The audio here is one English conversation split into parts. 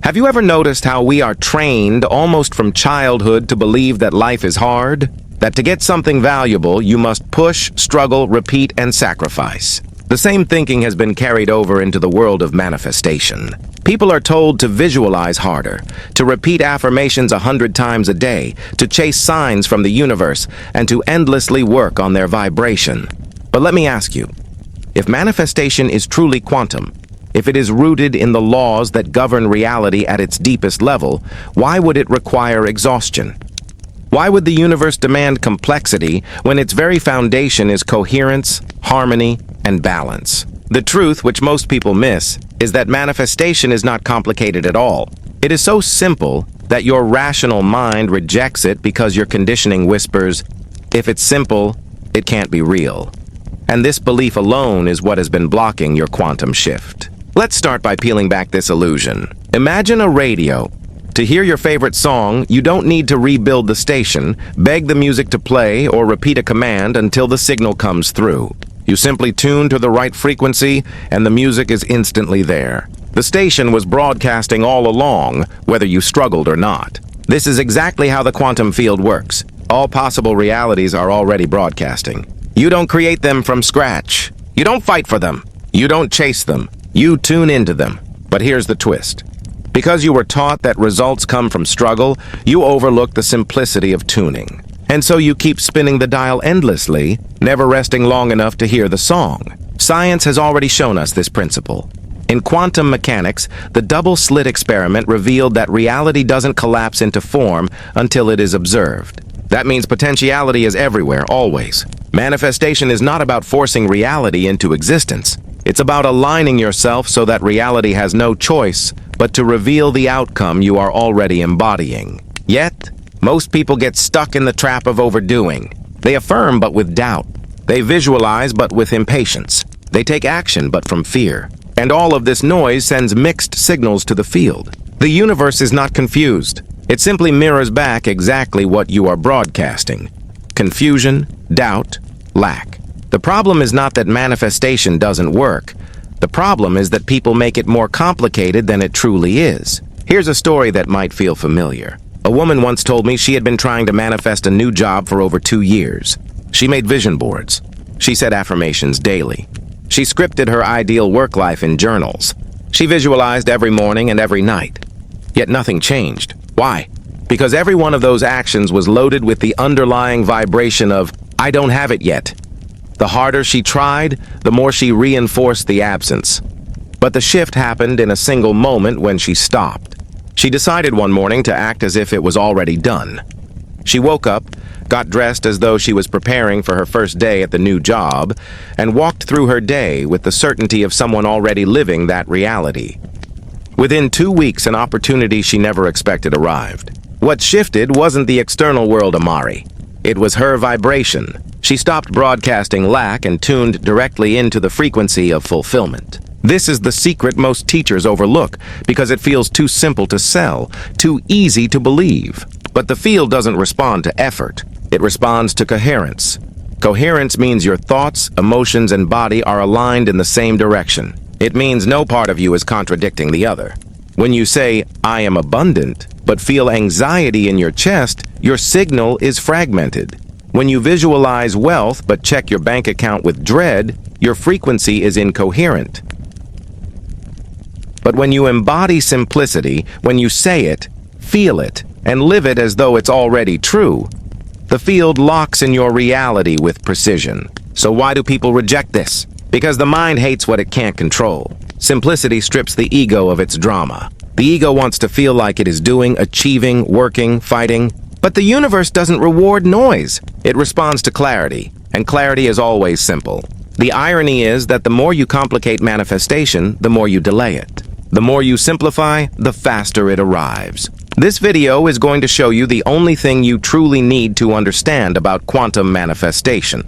Have you ever noticed how we are trained almost from childhood to believe that life is hard? That to get something valuable, you must push, struggle, repeat, and sacrifice. The same thinking has been carried over into the world of manifestation. People are told to visualize harder, to repeat affirmations 100 times a day, to chase signs from the universe, and to endlessly work on their vibration. But let me ask you, if manifestation is truly quantum, if it is rooted in the laws that govern reality at its deepest level, why would it require exhaustion? Why would the universe demand complexity when its very foundation is coherence, harmony, and balance? The truth, which most people miss, is that manifestation is not complicated at all. It is so simple that your rational mind rejects it because your conditioning whispers, if it's simple, it can't be real. And this belief alone is what has been blocking your quantum shift. Let's start by peeling back this illusion. Imagine a radio. To hear your favorite song, you don't need to rebuild the station, beg the music to play, or repeat a command until the signal comes through. You simply tune to the right frequency, and the music is instantly there. The station was broadcasting all along, whether you struggled or not. This is exactly how the quantum field works. All possible realities are already broadcasting. You don't create them from scratch. You don't fight for them. You don't chase them. You tune into them. But here's the twist. Because you were taught that results come from struggle, you overlook the simplicity of tuning. And so you keep spinning the dial endlessly, never resting long enough to hear the song. Science has already shown us this principle. In quantum mechanics, the double-slit experiment revealed that reality doesn't collapse into form until it is observed. That means potentiality is everywhere, always. Manifestation is not about forcing reality into existence. It's about aligning yourself so that reality has no choice but to reveal the outcome you are already embodying. Yet, most people get stuck in the trap of overdoing. They affirm but with doubt. They visualize but with impatience. They take action but from fear. And all of this noise sends mixed signals to the field. The universe is not confused. It simply mirrors back exactly what you are broadcasting. Confusion, doubt, lack. The problem is not that manifestation doesn't work. The problem is that people make it more complicated than it truly is. Here's a story that might feel familiar. A woman once told me she had been trying to manifest a new job for over 2 years. She made vision boards. She said affirmations daily. She scripted her ideal work life in journals. She visualized every morning and every night. Yet nothing changed. Why? Because every one of those actions was loaded with the underlying vibration of, I don't have it yet. The harder she tried, the more she reinforced the absence. But the shift happened in a single moment when she stopped. She decided one morning to act as if it was already done. She woke up, got dressed as though she was preparing for her first day at the new job, and walked through her day with the certainty of someone already living that reality. Within 2 weeks, an opportunity she never expected arrived. What shifted wasn't the external world, Amari. It was her vibration. She stopped broadcasting lack and tuned directly into the frequency of fulfillment. This is the secret most teachers overlook because it feels too simple to sell, too easy to believe. But the field doesn't respond to effort. It responds to coherence. Coherence means your thoughts, emotions, and body are aligned in the same direction. It means no part of you is contradicting the other. When you say, I am abundant, but feel anxiety in your chest, your signal is fragmented. When you visualize wealth but check your bank account with dread, your frequency is incoherent. But when you embody simplicity, when you say it, feel it, and live it as though it's already true, the field locks in your reality with precision. So why do people reject this? Because the mind hates what it can't control. Simplicity strips the ego of its drama. The ego wants to feel like it is doing, achieving, working, fighting. But the universe doesn't reward noise. It responds to clarity, and clarity is always simple. The irony is that the more you complicate manifestation, the more you delay it. The more you simplify, the faster it arrives. This video is going to show you the only thing you truly need to understand about quantum manifestation.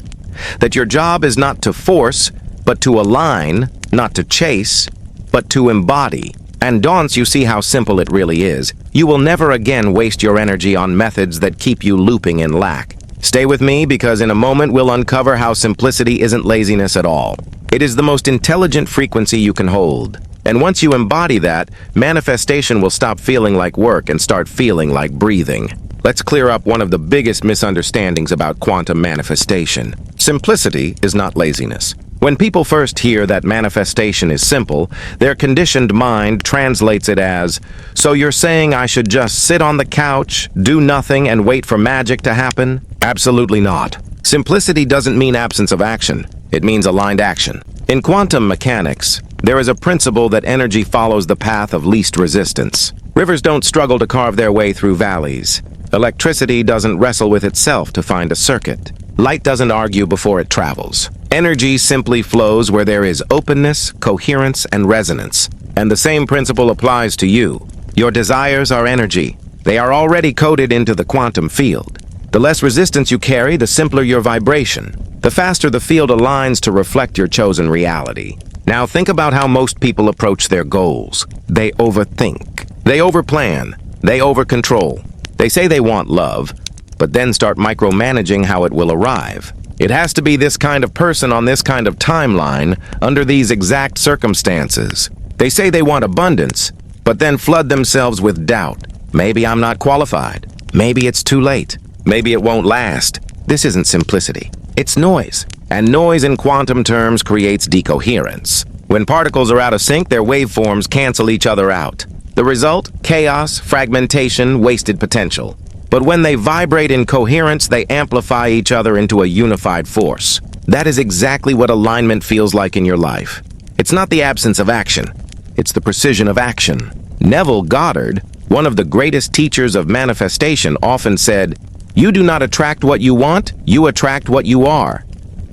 That your job is not to force, but to align, not to chase, but to embody. And once you see how simple it really is, you will never again waste your energy on methods that keep you looping in lack. Stay with me because in a moment we'll uncover how simplicity isn't laziness at all. It is the most intelligent frequency you can hold. And once you embody that, manifestation will stop feeling like work and start feeling like breathing. Let's clear up one of the biggest misunderstandings about quantum manifestation. Simplicity is not laziness. When people first hear that manifestation is simple, their conditioned mind translates it as, "So you're saying I should just sit on the couch, do nothing, and wait for magic to happen?" Absolutely not. Simplicity doesn't mean absence of action. It means aligned action. In quantum mechanics, there is a principle that energy follows the path of least resistance. Rivers don't struggle to carve their way through valleys. Electricity doesn't wrestle with itself to find a circuit. Light doesn't argue before it travels. Energy simply flows where there is openness, coherence, and resonance. And the same principle applies to you. Your desires are energy. They are already coded into the quantum field. The less resistance you carry, the simpler your vibration. The faster the field aligns to reflect your chosen reality. Now think about how most people approach their goals. They overthink. They overplan. They overcontrol. They say they want love, but then start micromanaging how it will arrive. It has to be this kind of person on this kind of timeline under these exact circumstances. They say they want abundance, but then flood themselves with doubt. Maybe I'm not qualified. Maybe it's too late. Maybe it won't last. This isn't simplicity. It's noise. And noise in quantum terms creates decoherence. When particles are out of sync, their waveforms cancel each other out. The result? Chaos, fragmentation, wasted potential. But when they vibrate in coherence, they amplify each other into a unified force. That is exactly what alignment feels like in your life. It's not the absence of action. It's the precision of action. Neville Goddard, one of the greatest teachers of manifestation, often said, "You do not attract what you want, you attract what you are."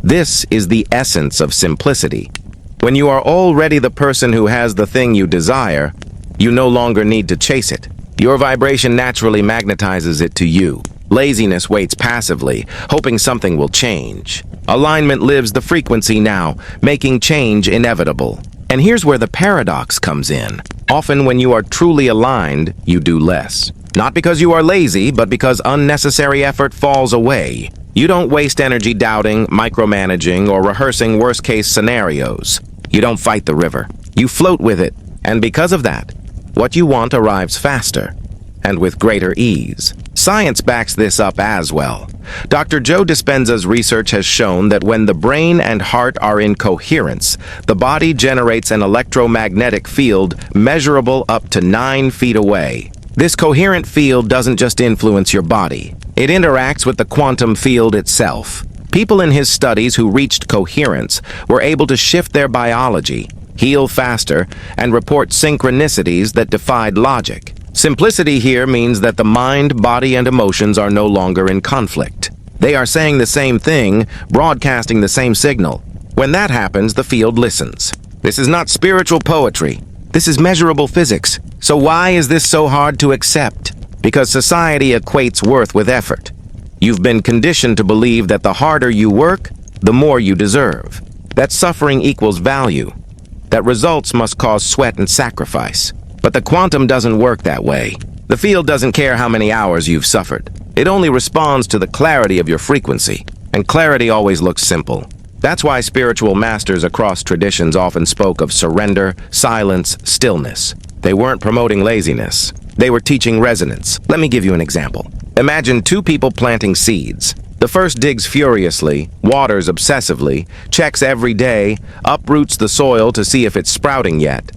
This is the essence of simplicity. When you are already the person who has the thing you desire, you no longer need to chase it. Your vibration naturally magnetizes it to you. Laziness waits passively, hoping something will change. Alignment lives the frequency now, making change inevitable. And here's where the paradox comes in. Often when you are truly aligned, you do less. Not because you are lazy, but because unnecessary effort falls away. You don't waste energy doubting, micromanaging, or rehearsing worst-case scenarios. You don't fight the river. You float with it. And because of that, what you want arrives faster and with greater ease. Science backs this up as well. Dr. Joe Dispenza's research has shown that when the brain and heart are in coherence, the body generates an electromagnetic field measurable up to 9 feet away. This coherent field doesn't just influence your body. It interacts with the quantum field itself. People in his studies who reached coherence were able to shift their biology, heal faster, and report synchronicities that defied logic. Simplicity here means that the mind, body, and emotions are no longer in conflict. They are saying the same thing, broadcasting the same signal. When that happens, the field listens. This is not spiritual poetry. This is measurable physics. So why is this so hard to accept? Because society equates worth with effort. You've been conditioned to believe that the harder you work, the more you deserve. That suffering equals value. That results must cause sweat and sacrifice. But the quantum doesn't work that way. The field doesn't care how many hours you've suffered. It only responds to the clarity of your frequency. And clarity always looks simple. That's why spiritual masters across traditions often spoke of surrender, silence, stillness. They weren't promoting laziness. They were teaching resonance. Let me give you an example. Imagine two people planting seeds. The first digs furiously, waters obsessively, checks every day, uproots the soil to see if it's sprouting yet,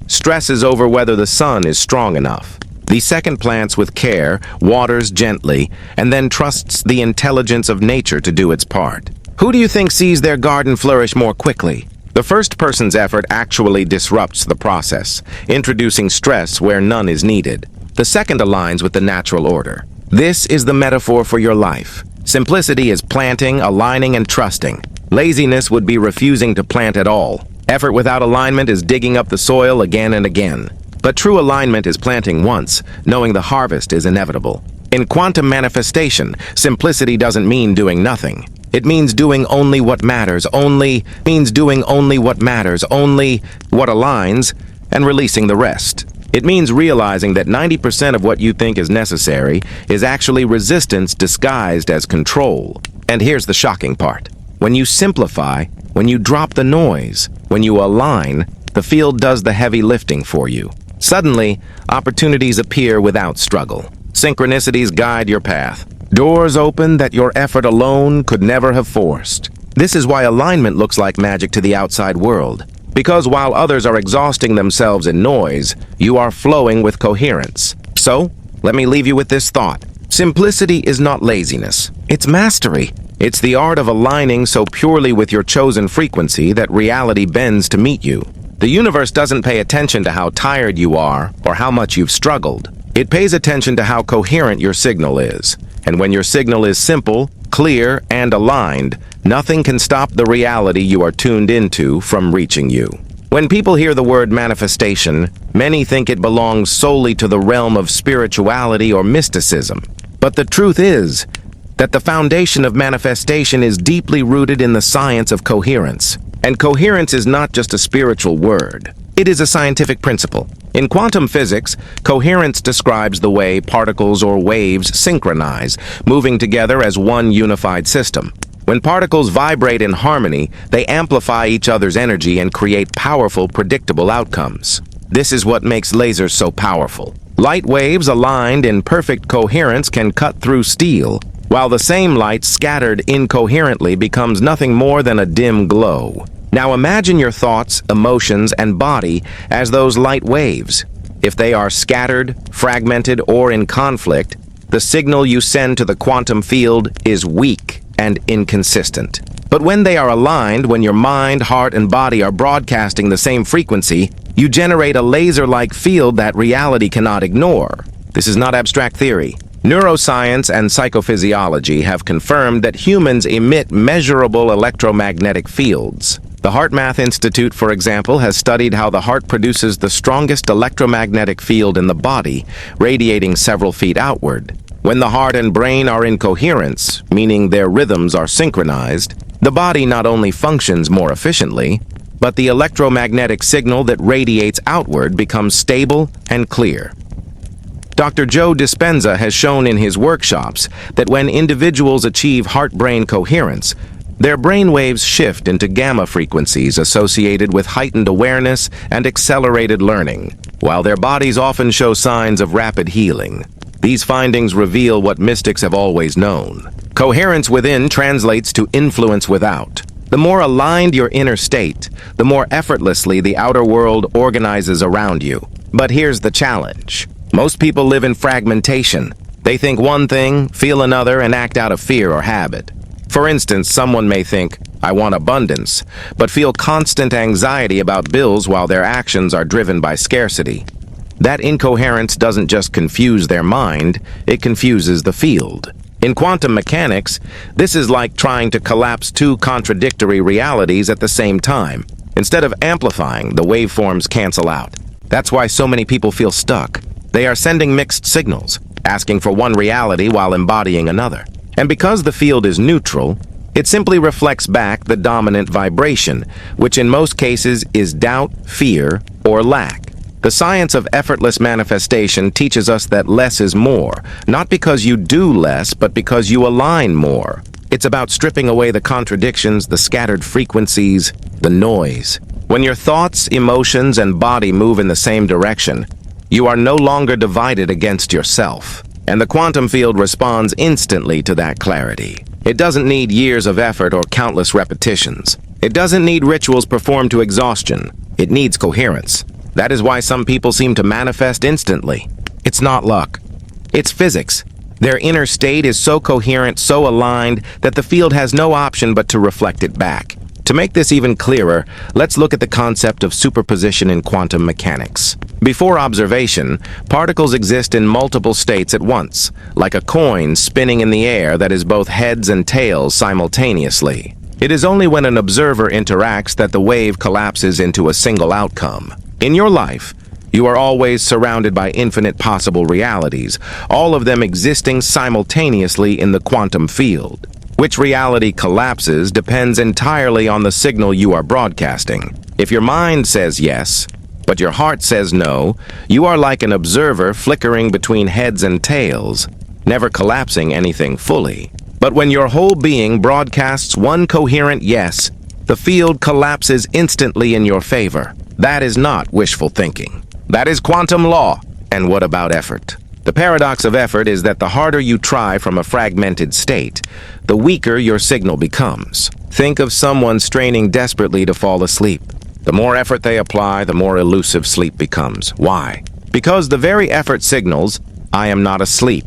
stresses over whether the sun is strong enough. The second plants with care, waters gently, and then trusts the intelligence of nature to do its part. Who do you think sees their garden flourish more quickly? The first person's effort actually disrupts the process, introducing stress where none is needed. The second aligns with the natural order. This is the metaphor for your life. Simplicity is planting, aligning, and trusting. Laziness would be refusing to plant at all. Effort without alignment is digging up the soil again and again. But true alignment is planting once, knowing the harvest is inevitable. In quantum manifestation, simplicity doesn't mean doing nothing. It means doing only what matters, only what aligns, and releasing the rest. It means realizing that 90% of what you think is necessary is actually resistance disguised as control. And here's the shocking part. When you simplify, when you drop the noise, when you align, The field does the heavy lifting for you. Suddenly, opportunities appear without struggle. Synchronicities guide your path. Doors open that your effort alone could never have forced. This is why alignment looks like magic to the outside world. Because while others are exhausting themselves in noise, you are flowing with coherence. So, let me leave you with this thought. Simplicity is not laziness. It's mastery. It's the art of aligning so purely with your chosen frequency that reality bends to meet you. The universe doesn't pay attention to how tired you are or how much you've struggled. It pays attention to how coherent your signal is. And when your signal is simple, clear, and aligned, nothing can stop the reality you are tuned into from reaching you. When people hear the word manifestation, many think it belongs solely to the realm of spirituality or mysticism. But the truth is that the foundation of manifestation is deeply rooted in the science of coherence. And coherence is not just a spiritual word. It is a scientific principle. In quantum physics, coherence describes the way particles or waves synchronize, moving together as one unified system. When particles vibrate in harmony, they amplify each other's energy and create powerful, predictable outcomes. This is what makes lasers so powerful. Light waves aligned in perfect coherence can cut through steel, while the same light scattered incoherently becomes nothing more than a dim glow. Now imagine your thoughts, emotions, and body as those light waves. If they are scattered, fragmented, or in conflict, the signal you send to the quantum field is weak and inconsistent. But when they are aligned, when your mind, heart, and body are broadcasting the same frequency, you generate a laser-like field that reality cannot ignore. This is not abstract theory. Neuroscience and psychophysiology have confirmed that humans emit measurable electromagnetic fields. The HeartMath Institute, for example, has studied how the heart produces the strongest electromagnetic field in the body, radiating several feet outward. When the heart and brain are in coherence, meaning their rhythms are synchronized, the body not only functions more efficiently, but the electromagnetic signal that radiates outward becomes stable and clear. Dr. Joe Dispenza has shown in his workshops that when individuals achieve heart-brain coherence, their brainwaves shift into gamma frequencies associated with heightened awareness and accelerated learning, while their bodies often show signs of rapid healing. These findings reveal what mystics have always known. Coherence within translates to influence without. The more aligned your inner state, the more effortlessly the outer world organizes around you. But here's the challenge. Most people live in fragmentation. They think one thing, feel another, and act out of fear or habit. For instance, someone may think, I want abundance, but feel constant anxiety about bills while their actions are driven by scarcity. That incoherence doesn't just confuse their mind, it confuses the field. In quantum mechanics, this is like trying to collapse two contradictory realities at the same time. Instead of amplifying, the waveforms cancel out. That's why so many people feel stuck. They are sending mixed signals, asking for one reality while embodying another. And because the field is neutral, it simply reflects back the dominant vibration, which in most cases is doubt, fear, or lack. The science of effortless manifestation teaches us that less is more, not because you do less, but because you align more. It's about stripping away the contradictions, the scattered frequencies, the noise. When your thoughts, emotions, and body move in the same direction, you are no longer divided against yourself. And the quantum field responds instantly to that clarity. It doesn't need years of effort or countless repetitions. It doesn't need rituals performed to exhaustion. It needs coherence. That is why some people seem to manifest instantly. It's not luck. It's physics. Their inner state is so coherent, so aligned, that the field has no option but to reflect it back. To make this even clearer, let's look at the concept of superposition in quantum mechanics. Before observation, particles exist in multiple states at once, like a coin spinning in the air that is both heads and tails simultaneously. It is only when an observer interacts that the wave collapses into a single outcome. In your life, you are always surrounded by infinite possible realities, all of them existing simultaneously in the quantum field. Which reality collapses depends entirely on the signal you are broadcasting. If your mind says yes, but your heart says no, you are like an observer flickering between heads and tails, never collapsing anything fully. But when your whole being broadcasts one coherent yes, the field collapses instantly in your favor. That is not wishful thinking. That is quantum law. And what about effort? The paradox of effort is that the harder you try from a fragmented state, the weaker your signal becomes. Think of someone straining desperately to fall asleep. The more effort they apply, the more elusive sleep becomes. Why? Because the very effort signals, I am not asleep.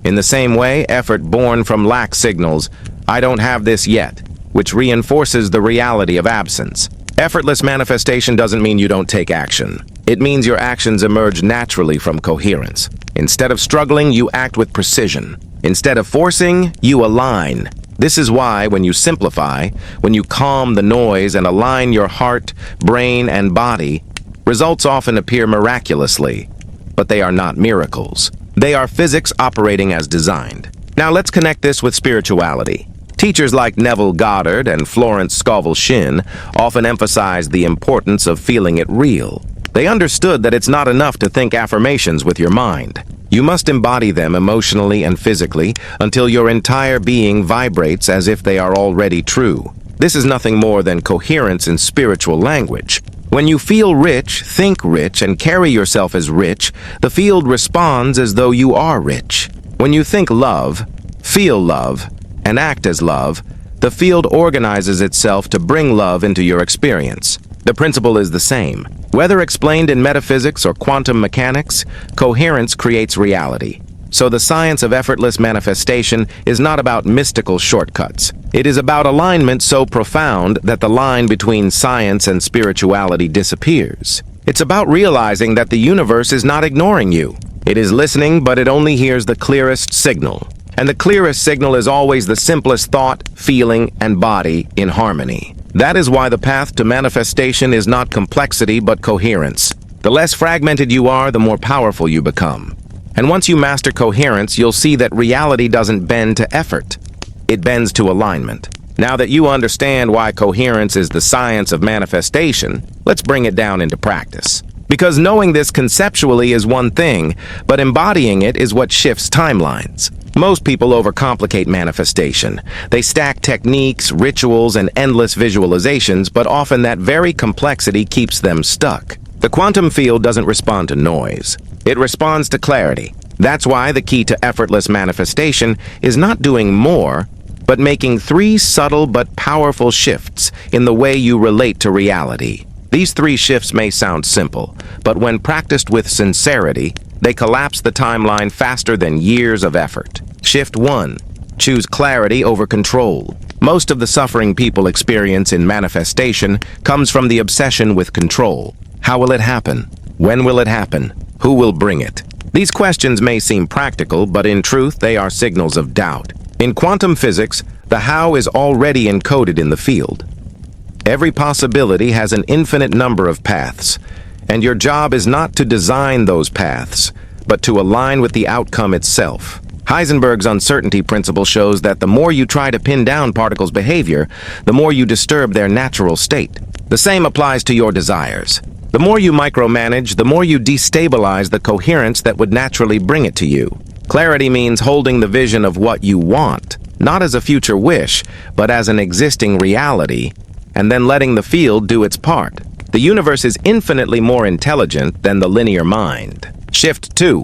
In the same way, effort born from lack signals, I don't have this yet, which reinforces the reality of absence. Effortless manifestation doesn't mean you don't take action. It means your actions emerge naturally from coherence. Instead of struggling, you act with precision. Instead of forcing, you align. This is why, when you simplify, when you calm the noise and align your heart, brain, and body, results often appear miraculously. But they are not miracles. They are physics operating as designed. Now let's connect this with spirituality. Teachers like Neville Goddard and Florence Scovel-Shinn often emphasize the importance of feeling it real. They understood that it's not enough to think affirmations with your mind. You must embody them emotionally and physically until your entire being vibrates as if they are already true. This is nothing more than coherence in spiritual language. When you feel rich, think rich, and carry yourself as rich, the field responds as though you are rich. When you think love, feel love, and act as love, the field organizes itself to bring love into your experience. The principle is the same. Whether explained in metaphysics or quantum mechanics, coherence creates reality. So the science of effortless manifestation is not about mystical shortcuts. It is about alignment so profound that the line between science and spirituality disappears. It's about realizing that the universe is not ignoring you. It is listening, but it only hears the clearest signal. And the clearest signal is always the simplest thought, feeling, and body in harmony. That is why the path to manifestation is not complexity but coherence. The less fragmented you are, the more powerful you become. And once you master coherence, you'll see that reality doesn't bend to effort. It bends to alignment. Now that you understand why coherence is the science of manifestation, let's bring it down into practice. Because knowing this conceptually is one thing, but embodying it is what shifts timelines. Most people overcomplicate manifestation. They stack techniques, rituals, and endless visualizations, but often that very complexity keeps them stuck. The quantum field doesn't respond to noise. It responds to clarity. That's why the key to effortless manifestation is not doing more, but making 3 subtle but powerful shifts in the way you relate to reality. These 3 shifts may sound simple, but when practiced with sincerity, they collapse the timeline faster than years of effort. Shift 1. Choose clarity over control. Most of the suffering people experience in manifestation comes from the obsession with control. How will it happen? When will it happen? Who will bring it? These questions may seem practical, but in truth, they are signals of doubt. In quantum physics, the how is already encoded in the field. Every possibility has an infinite number of paths, and your job is not to design those paths, but to align with the outcome itself. Heisenberg's uncertainty principle shows that the more you try to pin down particles' behavior, the more you disturb their natural state. The same applies to your desires. The more you micromanage, the more you destabilize the coherence that would naturally bring it to you. Clarity means holding the vision of what you want, not as a future wish, but as an existing reality, and then letting the field do its part. The universe is infinitely more intelligent than the linear mind. Shift 2.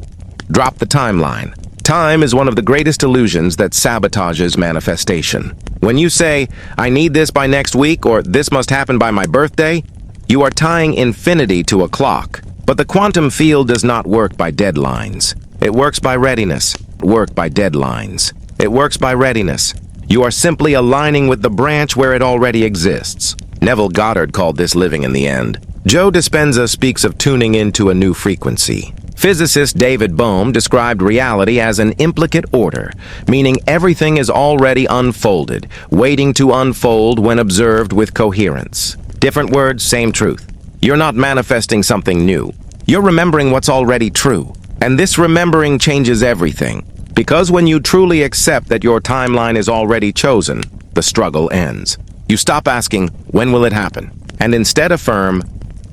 Drop the timeline. Time is one of the greatest illusions that sabotages manifestation. When you say, I need this by next week, or this must happen by my birthday, you are tying infinity to a clock. But the quantum field does not work by deadlines. It works by readiness. Work by deadlines. It works by readiness. You are simply aligning with the branch where it already exists. Neville Goddard called this living in the end. Joe Dispenza speaks of tuning into a new frequency. Physicist David Bohm described reality as an implicate order, meaning everything is already unfolded, waiting to unfold when observed with coherence. Different words, same truth. You're not manifesting something new. You're remembering what's already true. And this remembering changes everything. Because when you truly accept that your timeline is already chosen, the struggle ends. You stop asking, when will it happen? And instead affirm,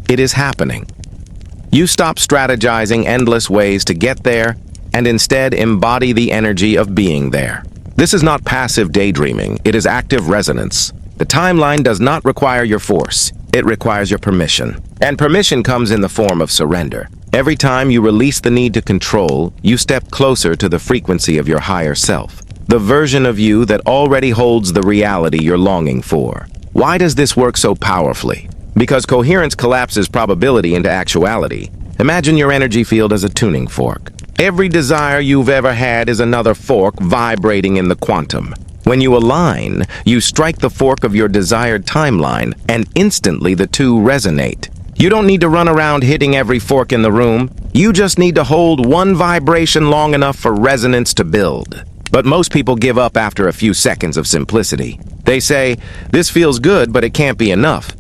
it is happening. You stop strategizing endless ways to get there, and instead embody the energy of being there. This is not passive daydreaming, it is active resonance. The timeline does not require your force. It requires your permission. And permission comes in the form of surrender. Every time you release the need to control, you step closer to the frequency of your higher self, the version of you that already holds the reality you're longing for. Why does this work so powerfully? Because coherence collapses probability into actuality. Imagine your energy field as a tuning fork. Every desire you've ever had is another fork vibrating in the quantum. When you align, you strike the fork of your desired timeline, and instantly the two resonate. You don't need to run around hitting every fork in the room. You just need to hold one vibration long enough for resonance to build. But most people give up after a few seconds of simplicity. They say, "This feels good, but it can't be enough."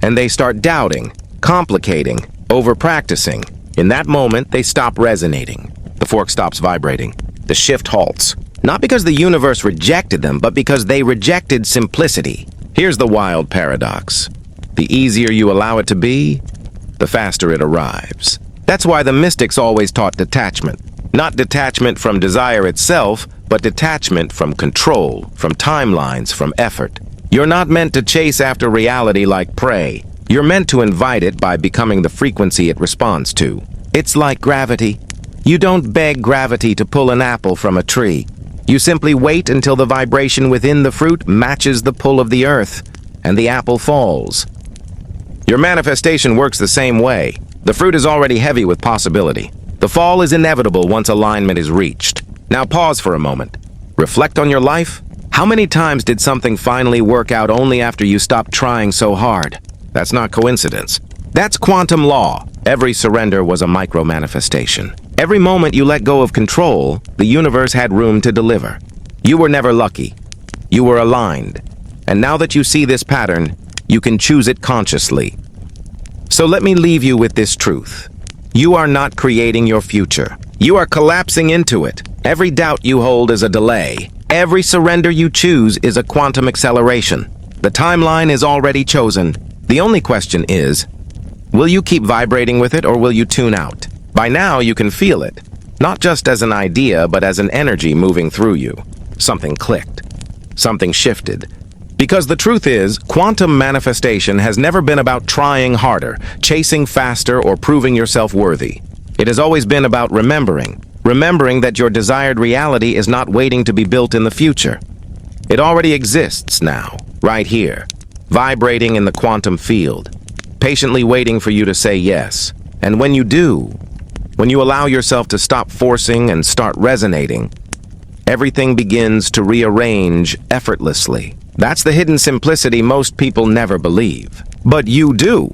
And they start doubting, complicating, over-practicing. In that moment, they stop resonating. The fork stops vibrating. The shift halts. Not because the universe rejected them, but because they rejected simplicity. Here's the wild paradox. The easier you allow it to be, the faster it arrives. That's why the mystics always taught detachment. Not detachment from desire itself, but detachment from control, from timelines, from effort. You're not meant to chase after reality like prey. You're meant to invite it by becoming the frequency it responds to. It's like gravity. You don't beg gravity to pull an apple from a tree. You simply wait until the vibration within the fruit matches the pull of the earth, and the apple falls. Your manifestation works the same way. The fruit is already heavy with possibility. The fall is inevitable once alignment is reached. Now pause for a moment. Reflect on your life. How many times did something finally work out only after you stopped trying so hard? That's not coincidence. That's quantum law. Every surrender was a micro-manifestation. Every moment you let go of control, the universe had room to deliver. You were never lucky. You were aligned. And now that you see this pattern, you can choose it consciously. So let me leave you with this truth. You are not creating your future. You are collapsing into it. Every doubt you hold is a delay. Every surrender you choose is a quantum acceleration. The timeline is already chosen. The only question is, will you keep vibrating with it or will you tune out? By now you can feel it, not just as an idea, but as an energy moving through you. Something clicked. Something shifted. Because the truth is, quantum manifestation has never been about trying harder, chasing faster, or proving yourself worthy. It has always been about remembering that your desired reality is not waiting to be built in the future. It already exists now, right here, vibrating in the quantum field, patiently waiting for you to say yes. And when you do, when you allow yourself to stop forcing and start resonating, everything begins to rearrange effortlessly. That's the hidden simplicity most people never believe. But you do.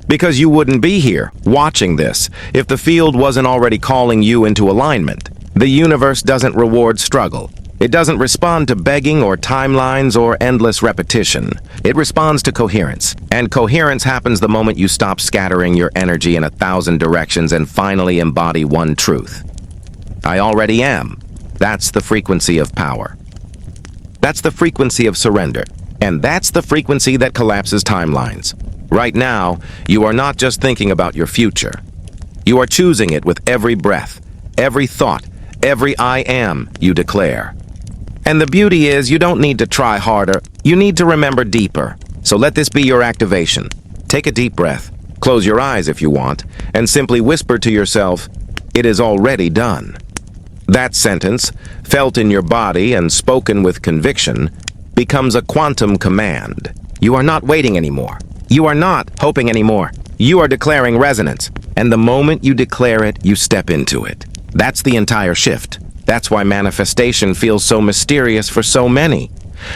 Because you wouldn't be here, watching this, if the field wasn't already calling you into alignment. The universe doesn't reward struggle. It doesn't respond to begging or timelines or endless repetition. It responds to coherence. And coherence happens the moment you stop scattering your energy in 1,000 directions and finally embody one truth. I already am. That's the frequency of power. That's the frequency of surrender. And that's the frequency that collapses timelines. Right now, you are not just thinking about your future. You are choosing it with every breath, every thought, every I am you declare. And the beauty is you don't need to try harder. You need to remember deeper. So let this be your activation. Take a deep breath. Close your eyes if you want, and simply whisper to yourself, "It is already done." That sentence, felt in your body and spoken with conviction, becomes a quantum command. You are not waiting anymore. You are not hoping anymore. You are declaring resonance. And the moment you declare it, you step into it. That's the entire shift. That's why manifestation feels so mysterious for so many.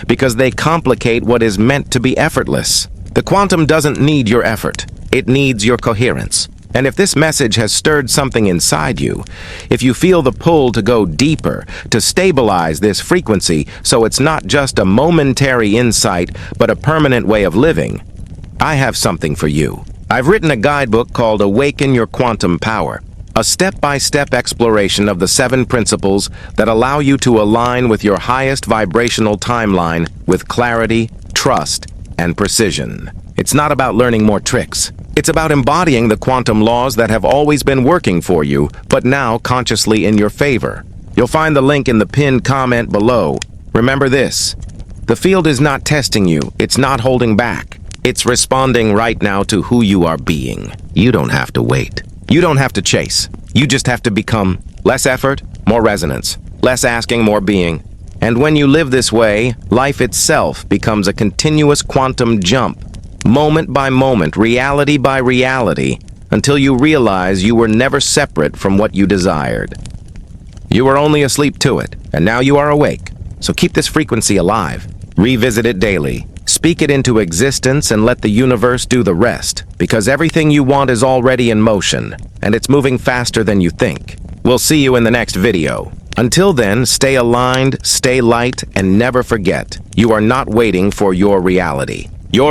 Because they complicate what is meant to be effortless. The quantum doesn't need your effort. It needs your coherence. And if this message has stirred something inside you, if you feel the pull to go deeper, to stabilize this frequency so it's not just a momentary insight, but a permanent way of living, I have something for you. I've written a guidebook called Awaken Your Quantum Power, a step-by-step exploration of the 7 principles that allow you to align with your highest vibrational timeline with clarity, trust, and precision. It's not about learning more tricks. It's about embodying the quantum laws that have always been working for you, but now consciously in your favor. You'll find the link in the pinned comment below. Remember this: the field is not testing you, it's not holding back. It's responding right now to who you are being. You don't have to wait. You don't have to chase. You just have to become. Less effort, more resonance. Less asking, more being. And when you live this way, life itself becomes a continuous quantum jump, moment by moment, reality by reality, until you realize you were never separate from what you desired. You were only asleep to it, and now you are awake. So keep this frequency alive. Revisit it daily. Speak it into existence and let the universe do the rest, because everything you want is already in motion, and it's moving faster than you think. We'll see you in the next video. Until then, stay aligned, stay light, and never forget, you are not waiting for your reality. Your